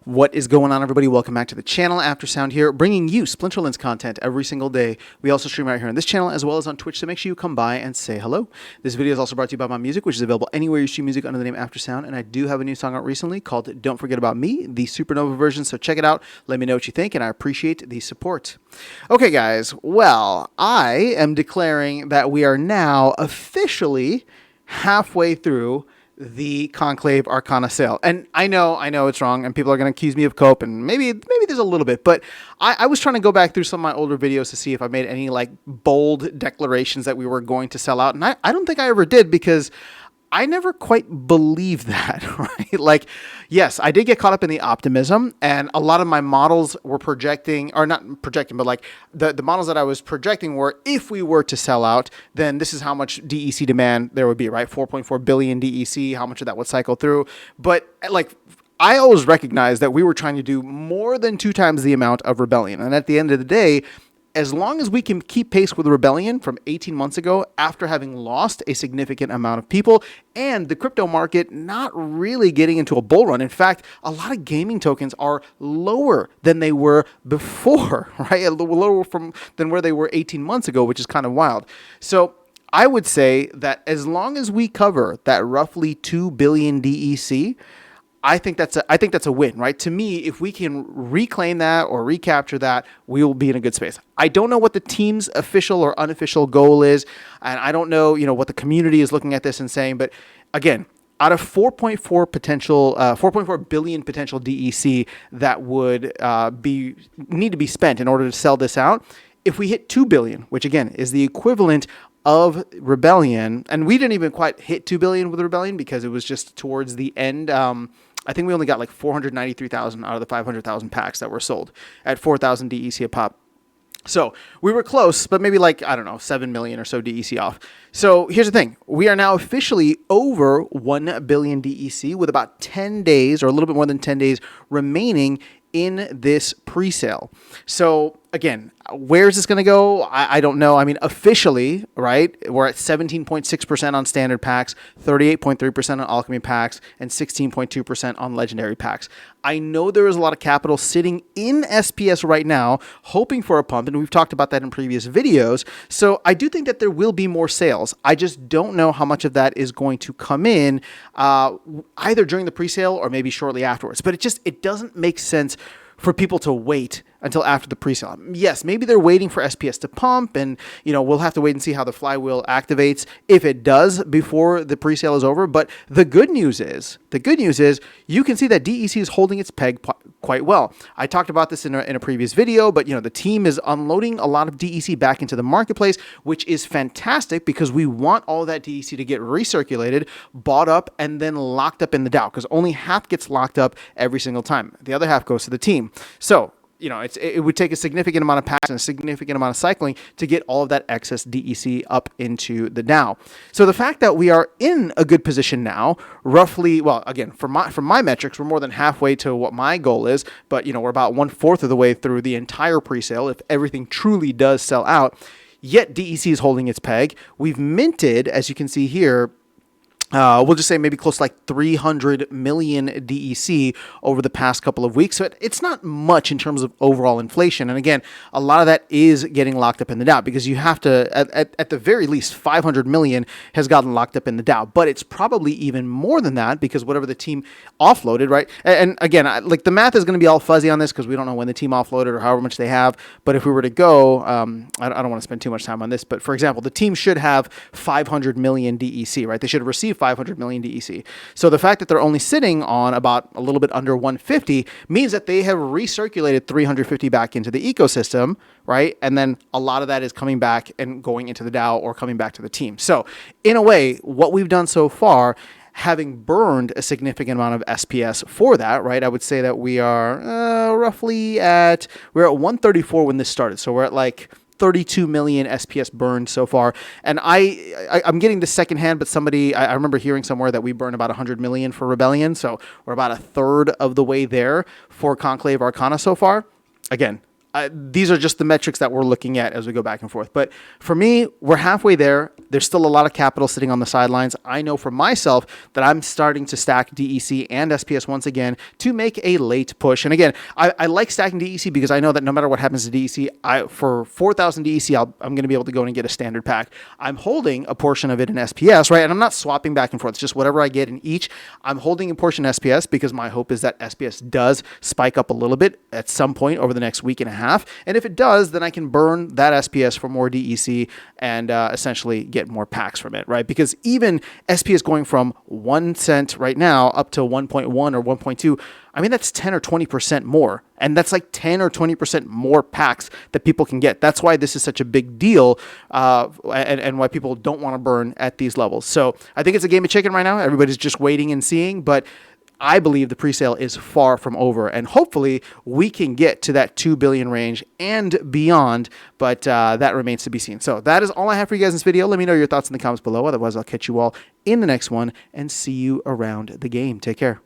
What is going on, everybody? Welcome back to the channel. Aftersound here, bringing you Splinterlands content every single day. We also stream right here on this channel as well as on Twitch, so make sure you come by and say hello. This video is also brought to you by my music, which is available anywhere you stream music under the name Aftersound, and I do have a new song out recently called Don't Forget About Me, the Supernova version, so check it out. Let me know what you think, and I appreciate the support. Okay, guys, well, I am declaring that we are now officially halfway through the Conclave Arcana sale. And I know it's wrong, and people are going to accuse me of cope, and maybe there's a little bit, but I was trying to go back through some of my older videos to see if I made any like bold declarations that we were going to sell out, and I don't think I ever did, because I never quite believed that, right? Like, yes, I did get caught up in the optimism, and a lot of my models were projecting, or not projecting, but like the models that I was projecting were, if we were to sell out, then this is how much DEC demand there would be, right? 4.4 billion DEC, how much of that would cycle through. But like, I always recognized that we were trying to do more than 2 times the amount of Rebellion. And at the end of the day, as long as we can keep pace with Rebellion from 18 months ago, after having lost a significant amount of people and the crypto market not really getting into a bull run. In fact, a lot of gaming tokens are lower than they were before, right? Lower than where they were 18 months ago, which is kind of wild. So I would say that as long as we cover that roughly 2 billion DEC, I think that's a win, right? To me, if we can reclaim that or recapture that, we will be in a good space. I don't know what the team's official or unofficial goal is, and I don't know, what the community is looking at this and saying. But again, out of 4.4 billion potential DEC that would need to be spent in order to sell this out, if we hit 2 billion, which again is the equivalent of Rebellion, and we didn't even quite hit 2 billion with Rebellion because it was just towards the end. I think we only got like 493,000 out of the 500,000 packs that were sold at 4,000 DEC a pop. So we were close, but maybe like, I don't know, 7 million or so DEC off. So here's the thing. We are now officially over 1 billion DEC with about 10 days or a little bit more than 10 days remaining in this pre-sale. So again, where is this going to go? I don't know. I mean, officially, right, we're at 17.6% on standard packs, 38.3% on alchemy packs, and 16.2% on legendary packs. I know there is a lot of capital sitting in SPS right now, hoping for a pump, and we've talked about that in previous videos. So I do think that there will be more sales. I just don't know how much of that is going to come in either during the pre-sale or maybe shortly afterwards. But it doesn't make sense for people to wait until after the pre-sale. Yes, maybe they're waiting for SPS to pump, and we'll have to wait and see how the flywheel activates if it does before the pre-sale is over. But the good news is you can see that DEC is holding its peg quite well. I talked about this in a previous video, but the team is unloading a lot of DEC back into the marketplace, which is fantastic because we want all that DEC to get recirculated, bought up, and then locked up in the DAO, because only half gets locked up every single time. The other half goes to the team. So it would take a significant amount of packs and a significant amount of cycling to get all of that excess DEC up into the DAO. So the fact that we are in a good position now, roughly, well, again, from my metrics, we're more than halfway to what my goal is, but we're about 1/4 of the way through the entire pre-sale if everything truly does sell out. Yet DEC is holding its peg. We've minted, as you can see here, we'll just say maybe close to like 300 million DEC over the past couple of weeks. So it's not much in terms of overall inflation. And again, a lot of that is getting locked up in the DAO because you have to, at the very least, 500 million has gotten locked up in the DAO. But it's probably even more than that because whatever the team offloaded, right? And again, like the math is going to be all fuzzy on this because we don't know when the team offloaded or however much they have. But if we were to go, I don't want to spend too much time on this, but for example, the team should have 500 million DEC, right? They should have received 500 million DEC. So the fact that they're only sitting on about a little bit under 150 means that they have recirculated 350 back into the ecosystem, right? And then a lot of that is coming back and going into the DAO or coming back to the team. So in a way, what we've done so far, having burned a significant amount of SPS for that, right? I would say that we are we're at 134 when this started. So we're at like 32 million SPS burned so far. And I'm getting this secondhand, but I remember hearing somewhere that we burned about 100 million for Rebellion. So we're about 1/3 of the way there for Conclave Arcana so far. Again, these are just the metrics that we're looking at as we go back and forth. But for me, we're halfway there. There's still a lot of capital sitting on the sidelines. I know for myself that I'm starting to stack DEC and SPS once again to make a late push. And again, I like stacking DEC because I know that no matter what happens to DEC, for 4,000 DEC, I'm going to be able to go and get a standard pack. I'm holding a portion of it in SPS, right? And I'm not swapping back and forth. It's just whatever I get in each. I'm holding a portion in SPS because my hope is that SPS does spike up a little bit at some point over the next week and a half. And if it does, then I can burn that SPS for more DEC and essentially get more packs from it, right? Because even SPS going from 1 cent right now up to 1.1 or 1.2, I mean, that's 10 or 20% more. And that's like 10 or 20% more packs that people can get. That's why this is such a big deal and why people don't want to burn at these levels. So I think it's a game of chicken right now. Everybody's just waiting and seeing. But I believe the presale is far from over, and hopefully we can get to that 2 billion range and beyond, but that remains to be seen. So that is all I have for you guys in this video. Let me know your thoughts in the comments below. Otherwise, I'll catch you all in the next one and see you around the game. Take care.